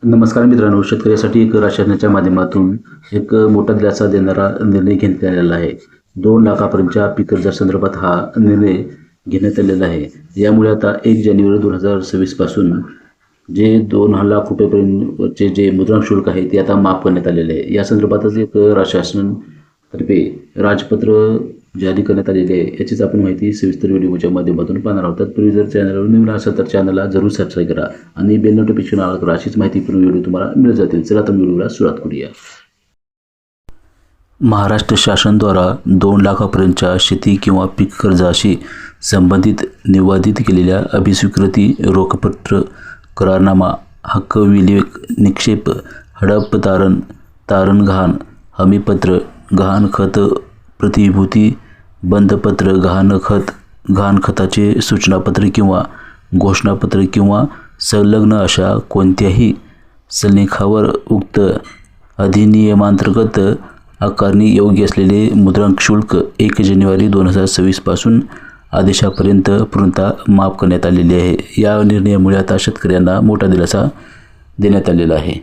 नमस्कार मित्रांनो, शेतकऱ्यासाठी एक राशनाच्या माध्यमातून एक मोठा दिलासा देणारा निर्णय घेण्यात आलेला आहे. 2 लाखापर्यंतच्या पीक कर्जासंदर्भात हा निर्णय घेण्यात आलेला आहे. यामुळे आता 1 जानेवारी 2026 पासून जे 2 लाख रुपयेपर्यंतचे जे मुद्रांक शुल्क आहे ते आता माफ करण्यात आलेले आहे. या संदर्भातच एक शासनातर्फे राजपत्र जारी करण्यात आलेले आहे. याचीच आपण माहिती सविस्तर व्हिडिओच्या माध्यमातून पाहणार आहोत. तत्पूर्वी जर चॅनलवर नवीन असेल तर चॅनलला जरूर सबस्क्राईब करा आणि बेल नोटिफिकेशन ऑन करा. अशीच माहिती पूर्ण व्हिडिओ तुम्हाला मिळत जातील. चला तर व्हिडिओला सुरुवात करूया. महाराष्ट्र शासनाद्वारा 2 लाखापर्यंतच्या शेती किंवा पीक कर्जाशी संबंधित निवादित केलेल्या अभिस्वीकृती, रोखपत्र, करारनामा, हक्क विलेख, निक्षेप, हडप, तारण गहाण, हमीपत्र, गहाणखत प्रतिभूती, बंधपत्र, गहाणखताचे सूचनापत्र किंवा घोषणापत्र किंवा संलग्न अशा कोणत्याही सलेखावर उक्त अधिनियमांतर्गत आकारणी योग्य असलेले मुद्रांक शुल्क 1 जानेवारी 2026 पासून आदेशापर्यंत पूर्णतः माफ करण्यात आलेले आहे. या निर्णयामुळे आता शेतकऱ्यांना मोठा दिलासा देण्यात आलेला आहे.